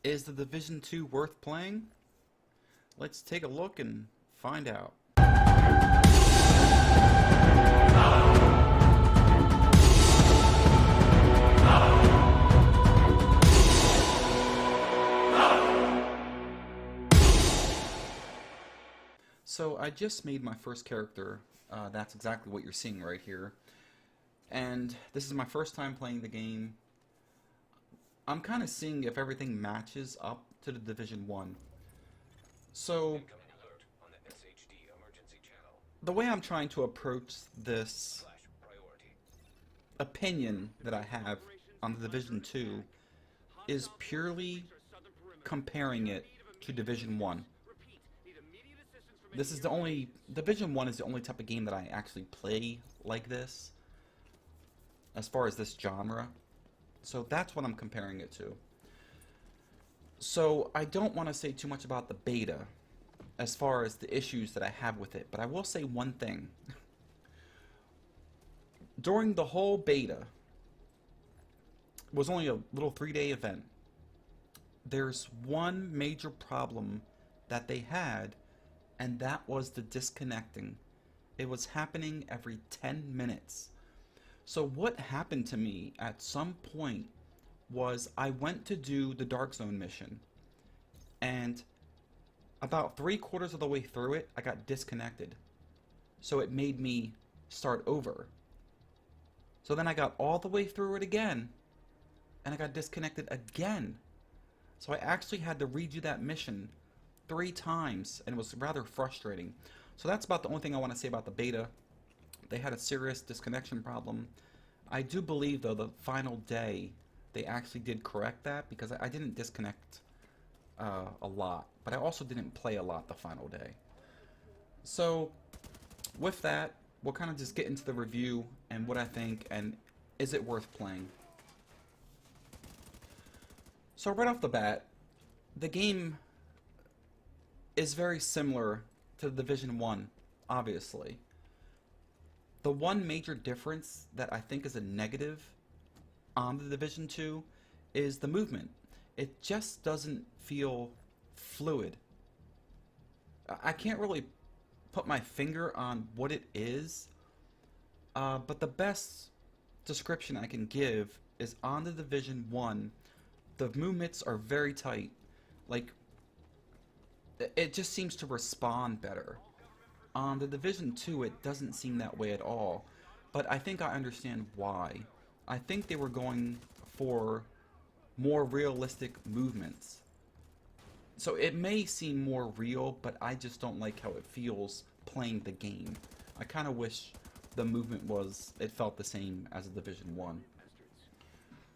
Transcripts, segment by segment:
Is the Division 2 worth playing? Let's take a look and find out. So I just made my first character. That's exactly what you're seeing right here. And this is my first time playing the game. I'm kind of seeing if everything matches up to the Division 1. So, the way I'm trying to approach this opinion that I have on the Division 2 is purely comparing it to Division 1. Division 1 is the only type of game that I actually play like this, as far as this genre. So that's what I'm comparing it to. So I don't want to say too much about the beta as far as the issues that I have with it, but I will say one thing. During the whole beta, it was only a little 3-day event, there's one major problem that they had, and that was the disconnecting. It was happening every 10 minutes. So what happened to me at some point was I went to do the Dark Zone mission, and about 3/4 of the way through it, I got disconnected. So it made me start over. So then I got all the way through it again, and I got disconnected again. So I actually had to redo that mission 3 times, and it was rather frustrating. So that's about the only thing I want to say about the beta. They had a serious disconnection problem. I do believe, though, the final day they actually did correct that, because I didn't disconnect a lot, but I also didn't play a lot the final day. So with that, we'll kind of just get into the review and what I think, and is it worth playing. So right off the bat, the game is very similar to the Division 1, obviously. The one major difference that I think is a negative on the Division 2 is the movement. It just doesn't feel fluid. I can't really put my finger on what it is, but the best description I can give is on the Division 1, the movements are very tight. Like, it just seems to respond better. On the Division 2, it doesn't seem that way at all, but I think I understand why. I think they were going for more realistic movements. So it may seem more real, but I just don't like how it feels playing the game. I kind of wish the movement it felt the same as the Division 1.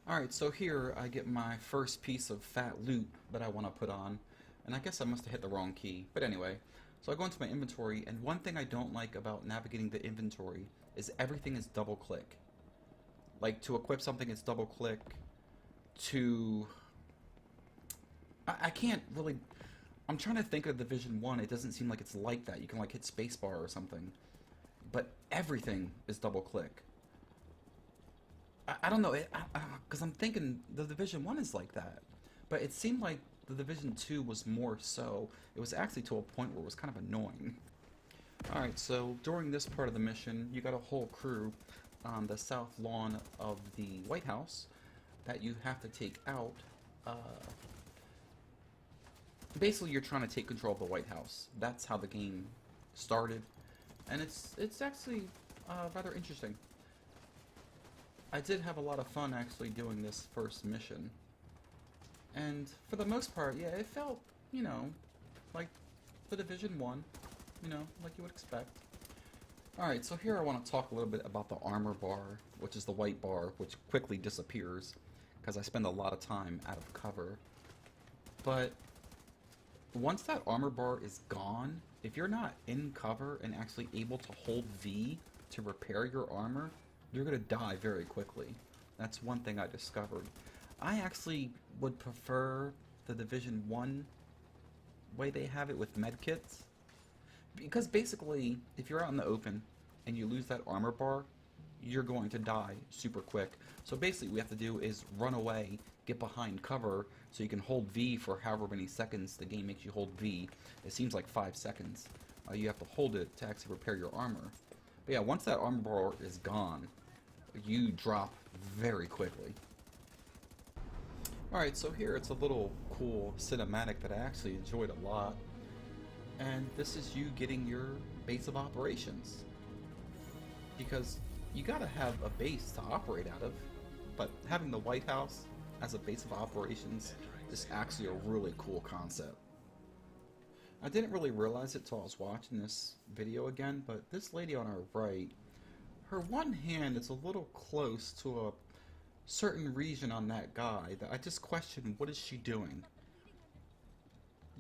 Alright, so here I get my first piece of fat loot that I want to put on, and I guess I must have hit the wrong key, but anyway. So I go into my inventory, and one thing I don't like about navigating the inventory is everything is double click. Like, to equip something it's double click, I can't really, I'm trying to think of Division 1, it doesn't seem like it's like that. You can like hit spacebar or something, but everything is double click. I don't know, because I'm thinking the Division 1 is like that, but it seemed like the Division 2 was more so. It was actually to a point where it was kind of annoying. Alright, so during this part of the mission, you got a whole crew on the south lawn of the White House that you have to take out. Basically, you're trying to take control of the White House. That's how the game started, and it's actually rather interesting. I did have a lot of fun actually doing this first mission. And for the most part, yeah, it felt, you know, like the Division 1, you know, like you would expect. Alright, so here I want to talk a little bit about the armor bar, which is the white bar, which quickly disappears, because I spend a lot of time out of cover. But once that armor bar is gone, if you're not in cover and actually able to hold V to repair your armor, you're going to die very quickly. That's one thing I discovered. I actually would prefer the Division 1 way they have it with medkits, because basically, if you're out in the open and you lose that armor bar, you're going to die super quick. So basically what we have to do is run away, get behind cover, So you can hold V for however many seconds the game makes you hold V. It seems like 5 seconds. You have to hold it to actually repair your armor. But yeah, once that armor bar is gone, you drop very quickly. Alright, so here it's a little cool cinematic that I actually enjoyed a lot. And this is you getting your base of operations. Because you gotta have a base to operate out of. But having the White House as a base of operations is actually a really cool concept. I didn't really realize it till I was watching this video again, but this lady on our right, her one hand is a little close to a certain region on that guy that I just questioned, what is she doing?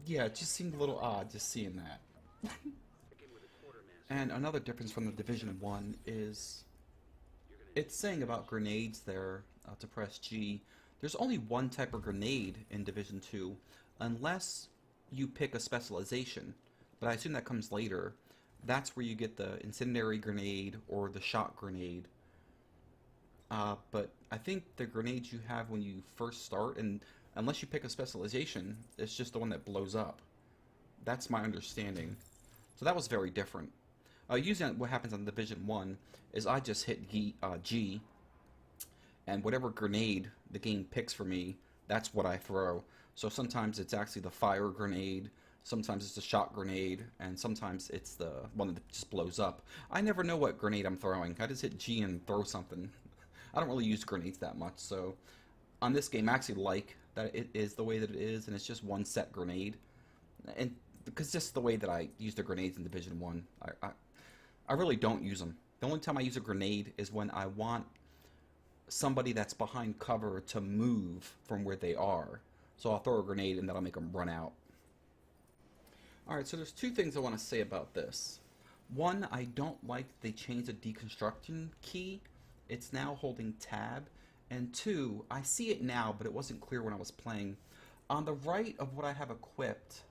Yeah, it just seemed a little odd just seeing that. And another difference from the Division 1 is it's saying about grenades there to press G. There's only one type of grenade in Division 2 unless you pick a specialization, but I assume that comes later. That's where you get the incendiary grenade or the shock grenade. But I think the grenades you have when you first start, and unless you pick a specialization, it's just the one that blows up. That's my understanding. So that was very different. Usually what happens on Division 1 is I just hit G, and whatever grenade the game picks for me, that's what I throw. So sometimes it's actually the fire grenade, sometimes it's the shot grenade, and sometimes it's the one that just blows up. I never know what grenade I'm throwing. I just hit G and throw something. I don't really use grenades that much, so on this game I actually like that it is the way that it is, and it's just one set grenade. And because just the way that I use the grenades in Division 1, I really don't use them. The only time I use a grenade is when I want somebody that's behind cover to move from where they are. So I'll throw a grenade and that'll make them run out. Alright, so there's two things I want to say about this. One, I don't like they changed the deconstruction key. It's now holding tab. And two, I see it now, but it wasn't clear when I was playing. On the right of what I have equipped,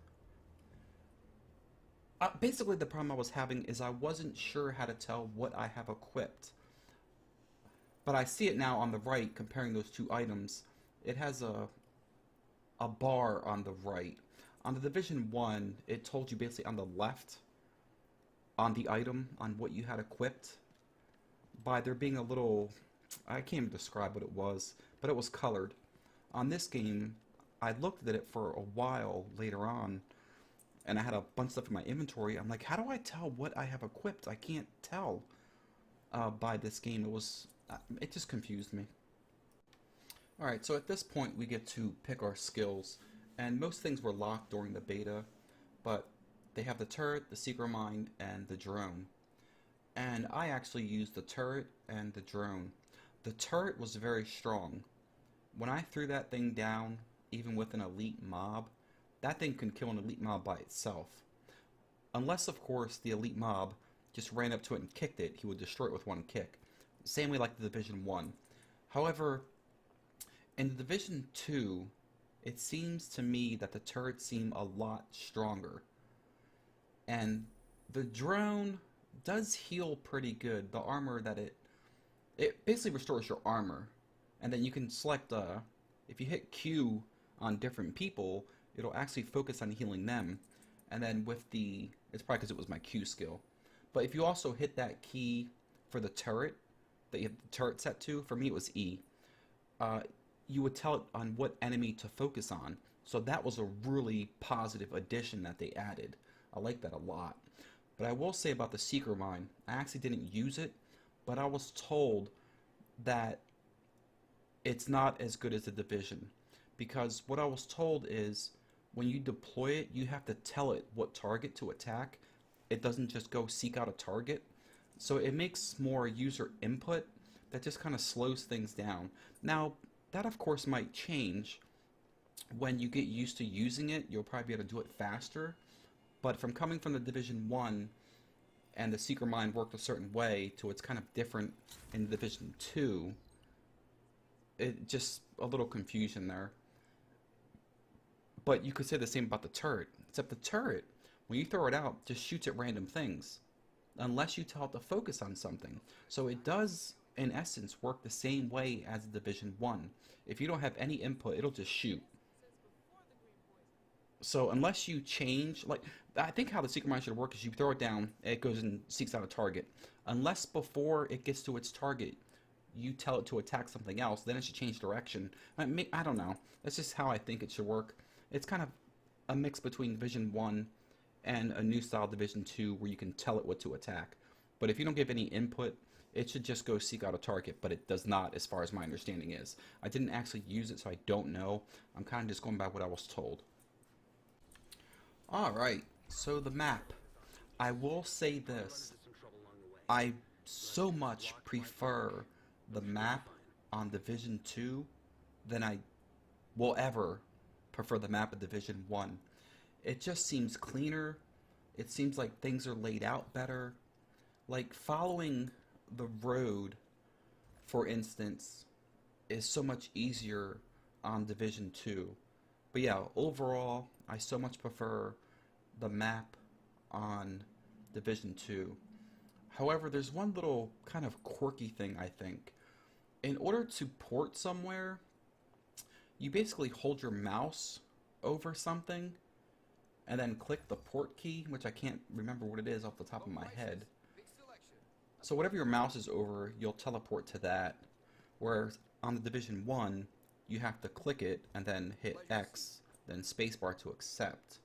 basically the problem I was having is I wasn't sure how to tell what I have equipped. But I see it now on the right, comparing those two items. It has a bar on the right. On the Division 1, it told you basically on the left, on the item, on what you had equipped, by there being a little, I can't even describe what it was, but it was colored. On this game, I looked at it for a while later on, and I had a bunch of stuff in my inventory. I'm like, how do I tell what I have equipped? I can't tell by this game. It just confused me. Alright, so at this point we get to pick our skills, and most things were locked during the beta, but they have the turret, the secret mine, and the drone. And I actually used the turret and the drone. The turret was very strong. When I threw that thing down, even with an elite mob, that thing can kill an elite mob by itself. Unless, of course, the elite mob just ran up to it and kicked it, he would destroy it with one kick. Same way like the Division 1. However, in the Division 2, it seems to me that the turrets seem a lot stronger. And the drone does heal pretty good. The armor that it basically restores your armor. And then you can select, if you hit Q on different people, it'll actually focus on healing them. And then with it's probably because it was my Q skill. But if you also hit that key for the turret, that you have the turret set to, for me it was E, you would tell it on what enemy to focus on. So that was a really positive addition that they added. I like that a lot. But I will say about the Seeker Mine, I actually didn't use it, but I was told that it's not as good as the Division. Because what I was told is, when you deploy it, you have to tell it what target to attack. It doesn't just go seek out a target. So it makes more user input that just kind of slows things down. Now, that of course might change. When you get used to using it, you'll probably be able to do it faster. But from coming from the Division 1, and the Seeker Mine worked a certain way, to it's kind of different in Division 2, it just a little confusion there. But you could say the same about the turret, except the turret, when you throw it out, just shoots at random things, unless you tell it to focus on something. So it does, in essence, work the same way as the Division 1. If you don't have any input, it'll just shoot. So unless you change, like, I think how the secret mine should work is you throw it down, it goes and seeks out a target. Unless before it gets to its target, you tell it to attack something else, then it should change direction. I don't know. That's just how I think it should work. It's kind of a mix between Division 1 and a new style Division 2 where you can tell it what to attack. But if you don't give any input, it should just go seek out a target, but it does not as far as my understanding is. I didn't actually use it, so I don't know. I'm kind of just going by what I was told. Alright, so the map. I will say this. I so much prefer the map on Division 2 than I will ever prefer the map of Division 1. It just seems cleaner. It seems like things are laid out better. Like following the road, for instance, is so much easier on Division 2. But yeah, overall, I so much prefer the map on Division 2. However, there's one little kind of quirky thing, I think. In order to port somewhere, you basically hold your mouse over something and then click the port key, which I can't remember what it is off the top of my head. So whatever your mouse is over, you'll teleport to that. Whereas on the Division 1, you have to click it and then hit X, then spacebar to accept.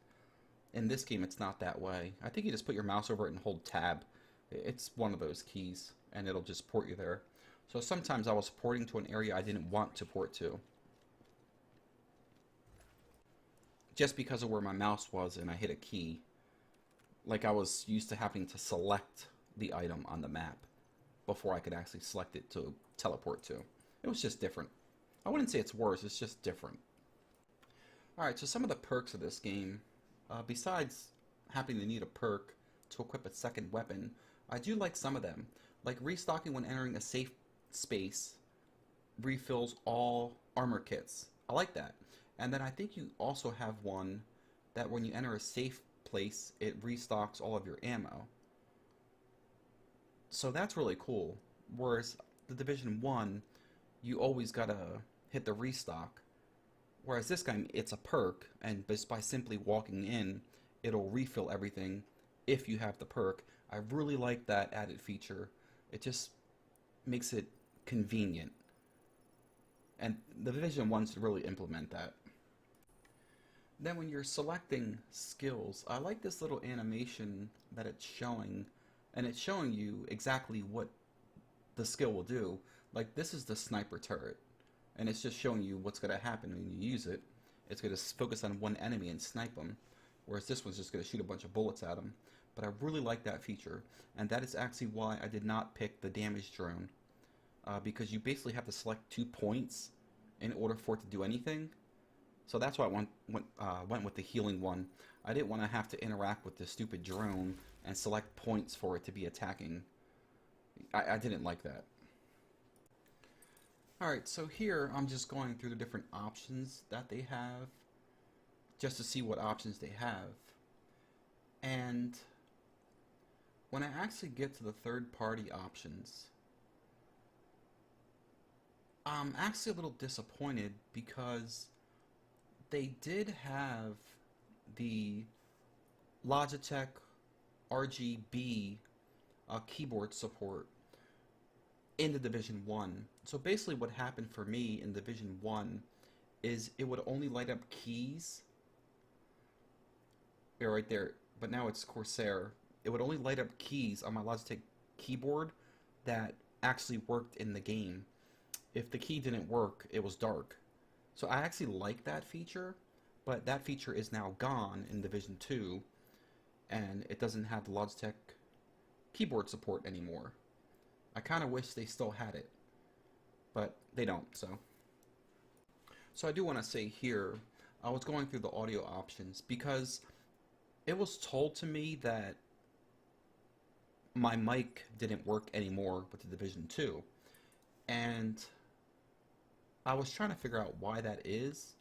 In this game, it's not that way. I think you just put your mouse over it and hold tab. It's one of those keys, and it'll just port you there. So sometimes I was porting to an area I didn't want to port to, just because of where my mouse was and I hit a key. Like I was used to having to select the item on the map before I could actually select it to teleport to. It was just different. I wouldn't say it's worse, it's just different. Alright, so some of the perks of this game, besides having to need a perk to equip a second weapon, I do like some of them. Like restocking when entering a safe space refills all armor kits. I like that. And then I think you also have one that when you enter a safe place, it restocks all of your ammo. So that's really cool. Whereas the Division 1, you always gotta hit the restock. Whereas this game, it's a perk, and just by simply walking in, it'll refill everything if you have the perk. I really like that added feature. It just makes it convenient. And the Division 1 should really implement that. Then when you're selecting skills, I like this little animation that it's showing, and it's showing you exactly what the skill will do. Like this is the sniper turret, and it's just showing you what's going to happen when you use it. It's going to focus on one enemy and snipe them, whereas this one's just going to shoot a bunch of bullets at them. But I really like that feature, and that is actually why I did not pick the damage drone, because you basically have to select 2 points in order for it to do anything. So that's why I went with the healing one. I didn't want to have to interact with this stupid drone and select points for it to be attacking. I didn't like that. Alright, so here I'm just going through the different options that they have, just to see what options they have. And when I actually get to the third-party options, I'm actually a little disappointed because they did have the Logitech RGB keyboard support in the Division 1. So basically what happened for me in Division 1 is it would only light up keys. Yeah, right there. But now it's Corsair. It would only light up keys on my Logitech keyboard that actually worked in the game. If the key didn't work, it was dark. So I actually like that feature, but that feature is now gone in Division 2, and it doesn't have the Logitech keyboard support anymore. I kind of wish they still had it, but they don't, so. So I do want to say here, I was going through the audio options because it was told to me that my mic didn't work anymore with the Division 2, and I was trying to figure out why that is,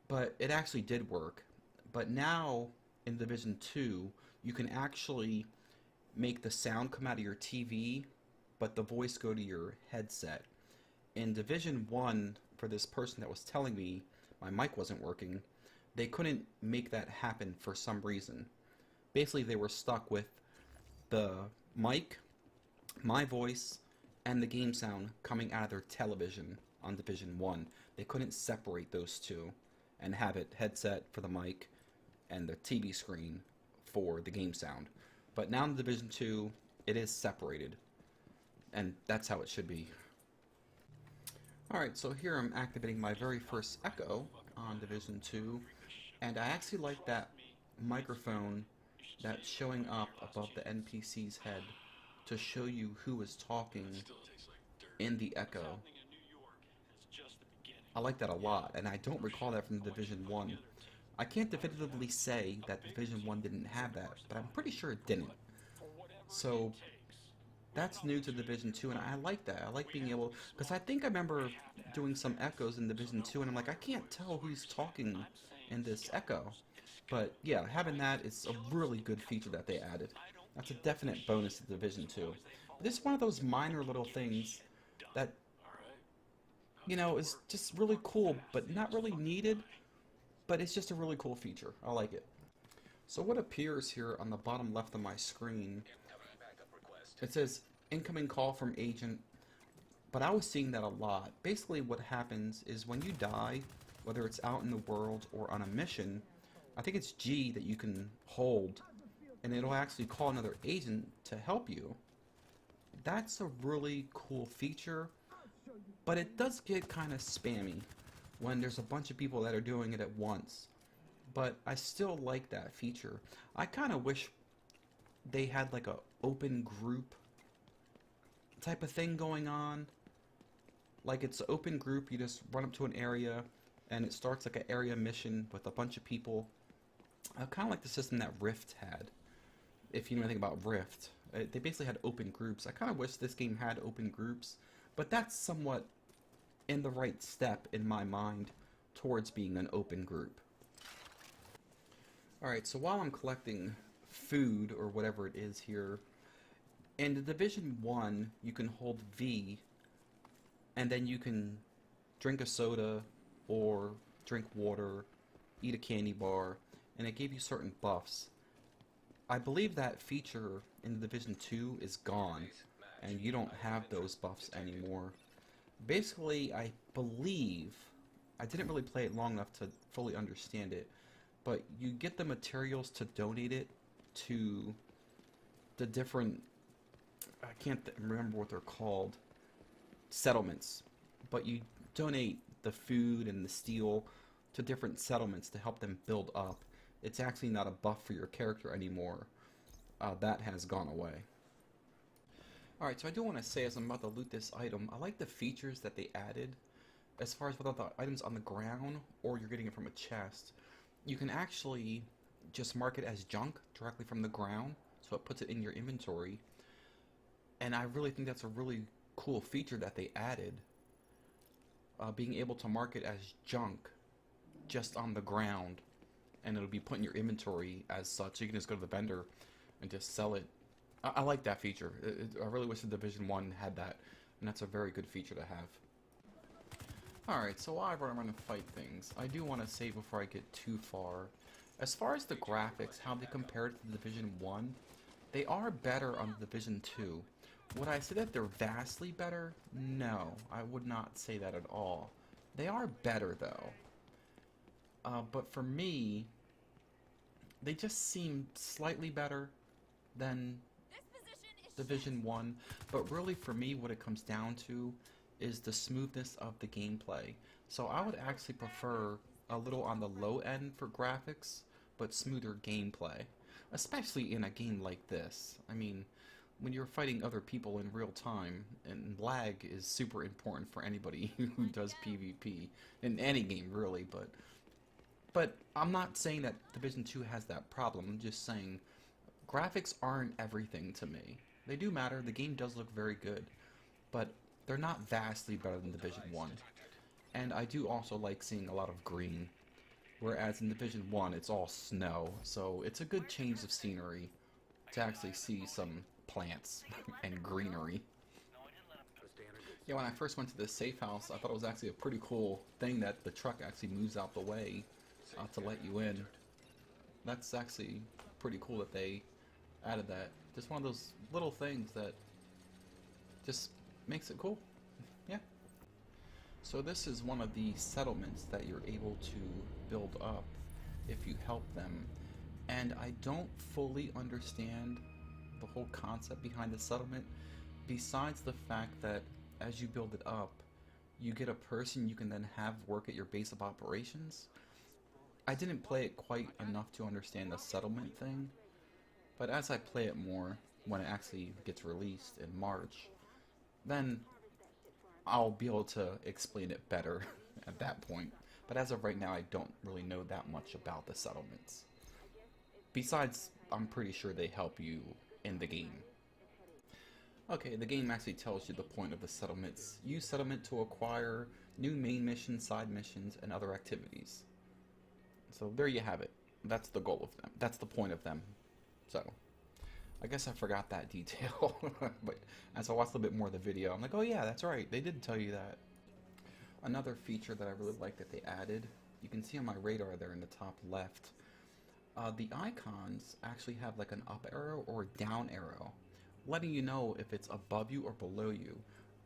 but it actually did work. But now in Division 2, you can actually make the sound come out of your TV, but the voice go to your headset. In Division 1, for this person that was telling me my mic wasn't working, they couldn't make that happen for some reason. Basically, they were stuck with the mic, my voice, and the game sound coming out of their television on Division 1. They couldn't separate those two and have it headset for the mic and the TV screen for the game sound. But now in Division 2, it is separated, and that's how it should be. Alright, so here I'm activating my very first echo on Division 2, and I actually like that microphone that's showing up above the NPC's head to show you who is talking in the echo. I like that a lot, and I don't recall that from Division 1. I can't definitively say that Division 1 didn't have that, but I'm pretty sure it didn't. So that's new to Division 2, and I like that. I like being able, because I think I remember doing some echoes in Division 2, and I'm like, I can't tell who's talking in this echo. But yeah, having that is a really good feature that they added. That's a definite bonus to Division 2. But this is one of those minor little things that, you know, is just really cool, but not really needed, but it's just a really cool feature. I like it. So what appears here on the bottom left of my screen, it says incoming call from agent, but I was seeing that a lot. Basically what happens is when you die, whether it's out in the world or on a mission, I think it's G that you can hold, and it'll actually call another agent to help you. That's a really cool feature, but it does get kind of spammy when there's a bunch of people that are doing it at once. But I still like that feature. I kind of wish they had like a open group type of thing going on. Like it's an open group, you just run up to an area and it starts like an area mission with a bunch of people. Kind of like the system that Rift had. If you know anything about Rift, they basically had open groups. I kind of wish this game had open groups, but that's somewhat in the right step in my mind towards being an open group. Alright, so while I'm collecting food or whatever it is here, in the Division 1 you can hold V and then you can drink a soda or drink water, eat a candy bar, and it gave you certain buffs. I believe that feature in Division 2 is gone and you don't have those buffs anymore. Basically, I believe, I didn't really play it long enough to fully understand it, but you get the materials to donate it to the different, I can't remember what they're called, settlements, but you donate the food and the steel to different settlements to help them build up. It's actually not a buff for your character anymore. That has gone away. Alright, so I do want to say as I'm about to loot this item, I like the features that they added as far as whether the item's on the ground or you're getting it from a chest. You can actually just mark it as junk directly from the ground, so it puts it in your inventory. And I really think that's a really cool feature that they added. Being able to mark it as junk just on the ground, and it'll be put in your inventory as such. You can just go to the vendor and just sell it. I like that feature. I really wish the Division 1 had that, and that's a very good feature to have. Alright, so while I run around and fight things, I do want to say before I get too far, as far as the graphics, how they compare to the Division 1, they are better on the Division 2. Would I say that they're vastly better? No, I would not say that at all. They are better though. But for me, they just seem slightly better than Division 1, but really for me what it comes down to is the smoothness of the gameplay. So I would actually prefer a little on the low end for graphics, but smoother gameplay. Especially in a game like this. I mean, when you're fighting other people in real time, and lag is super important for anybody who does PvP, in any game really, but I'm not saying that Division 2 has that problem. I'm just saying graphics aren't everything to me. They do matter, the game does look very good, but they're not vastly better than Division 1. And I do also like seeing a lot of green, whereas in Division 1 it's all snow, so it's a good change of scenery to actually see some plants and greenery. Yeah, when I first went to this safe house, I thought it was actually a pretty cool thing that the truck actually moves out the way to let you in. That's actually pretty cool that they added that. Just one of those little things that just makes it cool. Yeah. So this is one of the settlements that you're able to build up if you help them. And I don't fully understand the whole concept behind the settlement, besides the fact that as you build it up, you get a person you can then have work at your base of operations. I didn't play it quite enough to understand the settlement thing, but as I play it more, when it actually gets released in March, then I'll be able to explain it better at that point. But as of right now, I don't really know that much about the settlements. Besides, I'm pretty sure they help you in the game. Okay, the game actually tells you the point of the settlements. Use settlement to acquire new main missions, side missions, and other activities. So there you have it. That's the goal of them. That's the point of them. So, I guess I forgot that detail. But as I watched a little bit more of the video, I'm like, oh yeah, that's right. They did tell you that. Another feature that I really like that they added, you can see on my radar there in the top left, the icons actually have like an up arrow or a down arrow, letting you know if it's above you or below you.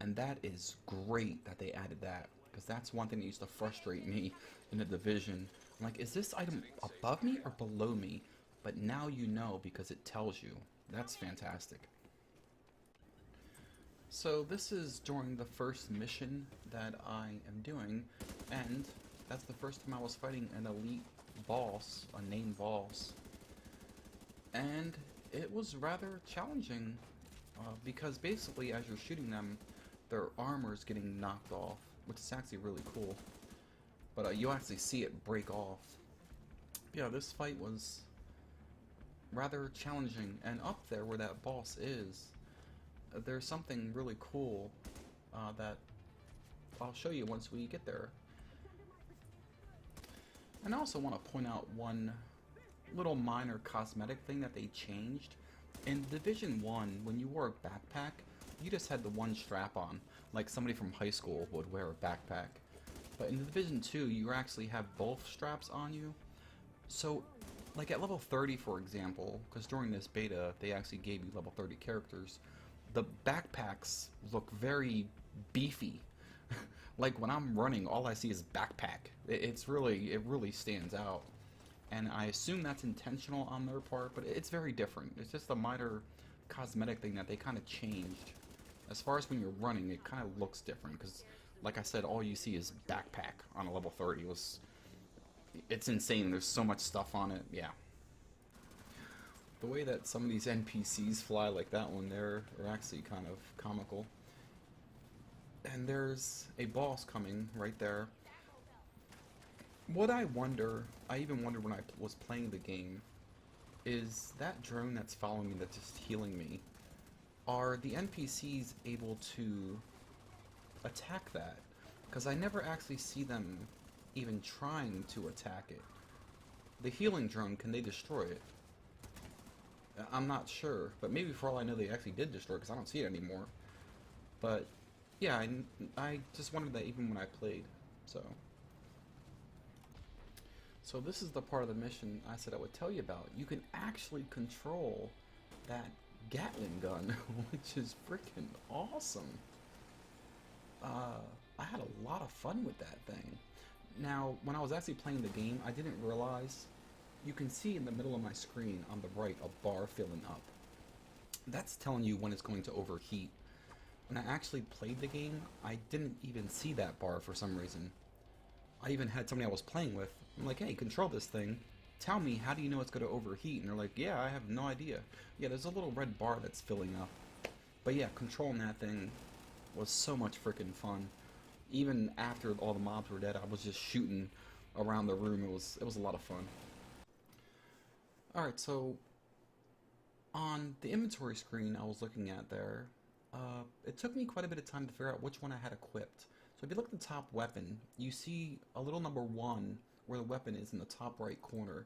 And that is great that they added that, because that's one thing that used to frustrate me in the Division. I'm like, is this item above me or below me? But now you know because it tells you. That's fantastic. So this is during the first mission that I am doing, and that's the first time I was fighting an elite boss, Unnamed Balls. And it was rather challenging, because basically as you're shooting them, their armor's getting knocked off, which is actually really cool. But you actually see it break off. Yeah, this fight was rather challenging, and up there where that boss is, there's something really cool that I'll show you once we get there. And I also want to point out one little minor cosmetic thing that they changed. In Division 1, when you wore a backpack, you just had the one strap on, like somebody from high school would wear a backpack. But in Division 2, you actually have both straps on you. So, like at level 30, for example, because during this beta, they actually gave you level 30 characters, the backpacks look very beefy. Like when I'm running, all I see is backpack. It really stands out. And I assume that's intentional on their part, but it's very different. It's just a minor cosmetic thing that they kind of changed. As far as when you're running, it kind of looks different, because like I said, all you see is backpack on a level 30. It's insane. There's so much stuff on it. Yeah. The way that some of these NPCs fly, like that one there, are actually kind of comical. And there's a boss coming right there. What I even wondered when I was playing the game, is that drone that's following me, that's just healing me, are the NPCs able to attack that? Because I never actually see them even trying to attack it. The healing drone, can they destroy it? I'm not sure, but maybe for all I know they actually did destroy it, because I don't see it anymore. But yeah, I just wondered that even when I played. So this is the part of the mission I said I would tell you about. You can actually control that Gatling gun, which is freaking awesome. I had a lot of fun with that thing. Now, when I was actually playing the game, I didn't realize you can see in the middle of my screen on the right a bar filling up. That's telling you when it's going to overheat. When I actually played the game, I didn't even see that bar for some reason. I even had somebody I was playing with. I'm like, hey, control this thing. Tell me, how do you know it's going to overheat? And they're like, yeah, I have no idea. Yeah, there's a little red bar that's filling up. But yeah, controlling that thing was so much freaking fun. Even after all the mobs were dead, I was just shooting around the room. It was a lot of fun. Alright, so on the inventory screen I was looking at there, it took me quite a bit of time to figure out which one I had equipped. So if you look at the top weapon, you see a little number 1 where the weapon is in the top right corner.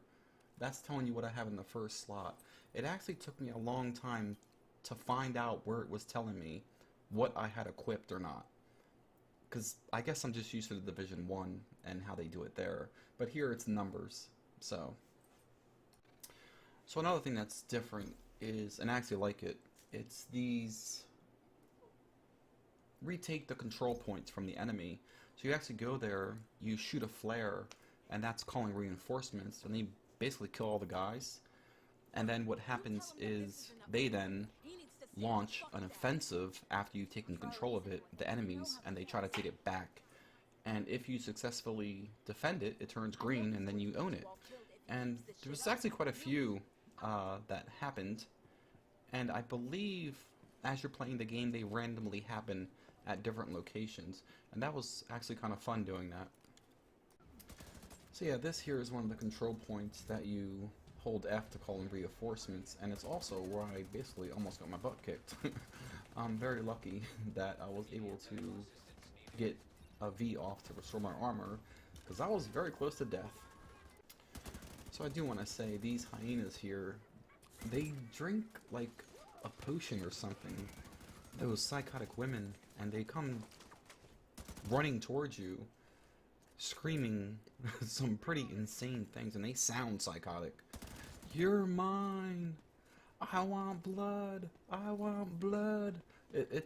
That's telling you what I have in the first slot. It actually took me a long time to find out where it was telling me what I had equipped or not. because I guess I'm just used to the Division 1 and how they do it there. But here it's numbers. So another thing that's different is, and I actually like it, it's these retake the control points from the enemy. So you actually go there, you shoot a flare, and that's calling reinforcements, and they basically kill all the guys. And then what happens is they then launch an offensive after you've taken control of it, the enemies, and they try to take it back. And if you successfully defend it, it turns green, and then you own it. And there was actually quite a few that happened, and I believe as you're playing the game, they randomly happen at different locations, and that was actually kind of fun doing that. So yeah, this here is one of the control points that you hold F to call in reinforcements, and it's also where I basically almost got my butt kicked. I'm very lucky that I was able to get a V off to restore my armor, because I was very close to death. So I do want to say, these hyenas here, they drink like a potion or something. Those psychotic women, and they come running towards you, screaming some pretty insane things, and they sound psychotic. You're mine! I want blood! I want blood!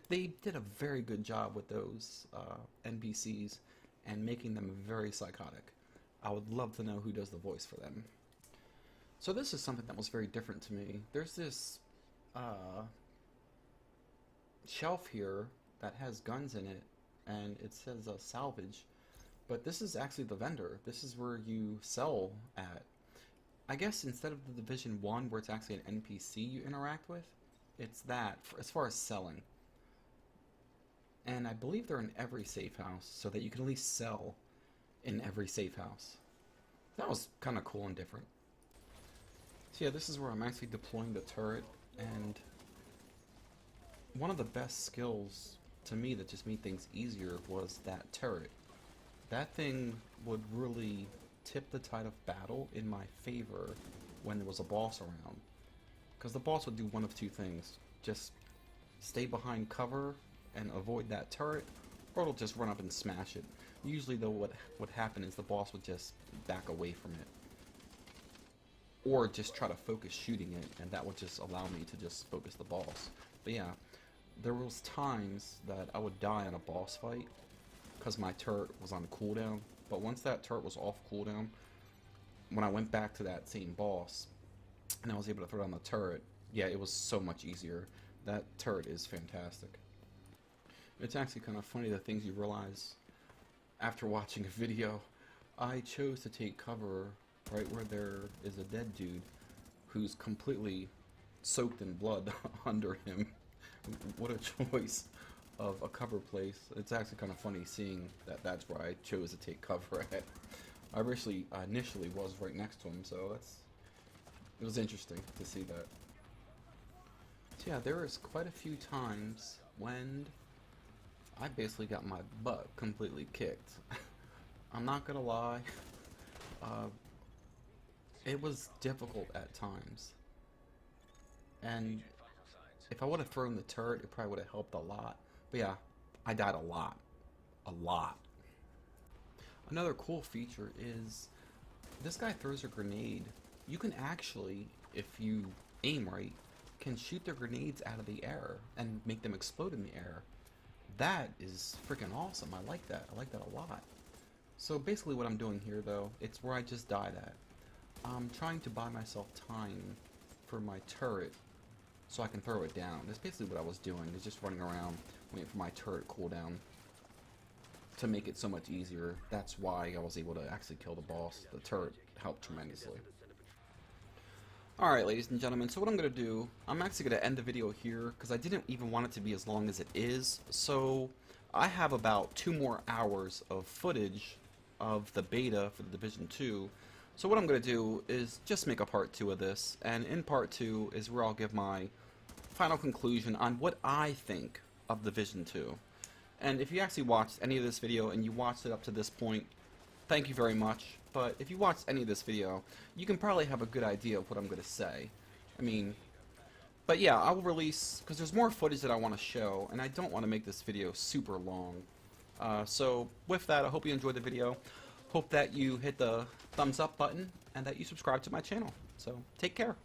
They did a very good job with those NPCs and making them very psychotic. I would love to know who does the voice for them. So this is something that was very different to me. There's this shelf here that has guns in it, and it says salvage, but this is actually the vendor. This is where you sell at. I guess instead of the Division 1 where it's actually an NPC you interact with, it's that as far as selling. And I believe they're in every safe house, so that you can at least sell in every safe house. That was kind of cool and different. So yeah, this is where I'm actually deploying the turret, and one of the best skills to me that just made things easier was that turret. That thing would really tip the tide of battle in my favor when there was a boss around. Because the boss would do one of two things. Just stay behind cover and avoid that turret, or it'll just run up and smash it. Usually though what would happen is the boss would just back away from it. Or just try to focus shooting it, and that would just allow me to just focus the boss. But yeah, there was times that I would die in a boss fight because my turret was on cooldown. But once that turret was off cooldown, when I went back to that same boss and I was able to throw down the turret, yeah, it was so much easier. That turret is fantastic. It's actually kind of funny the things you realize after watching a video. I chose to take cover right where there is a dead dude who's completely soaked in blood under him. What a choice of a cover place. It's actually kind of funny seeing that that's where I chose to take cover at. I initially was right next to him, so it was interesting to see that. So yeah, there was quite a few times when I basically got my butt completely kicked. I'm not gonna lie, it was difficult at times, and if I would have thrown the turret, it probably would have helped a lot. But yeah, I died a lot. A lot. Another cool feature is this guy throws a grenade. You can actually, if you aim right, can shoot the grenades out of the air and make them explode in the air. That is freaking awesome. I like that. I like that a lot. So basically what I'm doing here though, it's where I just died at. I'm trying to buy myself time for my turret so I can throw it down. That's basically what I was doing, is just running around waiting for my turret cooldown to make it so much easier. That's why I was able to actually kill the boss. The turret helped tremendously. Alright, ladies and gentlemen, so what I'm going to do, I'm actually going to end the video here because I didn't even want it to be as long as it is. So I have about 2 more hours of footage of the beta for the Division 2. So what I'm going to do is just make a part 2 of this, and in part 2 is where I'll give my final conclusion on what I think of Division 2. And if you actually watched any of this video and you watched it up to this point, thank you very much. But if you watched any of this video, you can probably have a good idea of what I'm going to say. I mean, but yeah, I will release, because there's more footage that I want to show, and I don't want to make this video super long. So with that, I hope you enjoyed the video. Hope that you hit the thumbs up button and that you subscribe to my channel. So take care.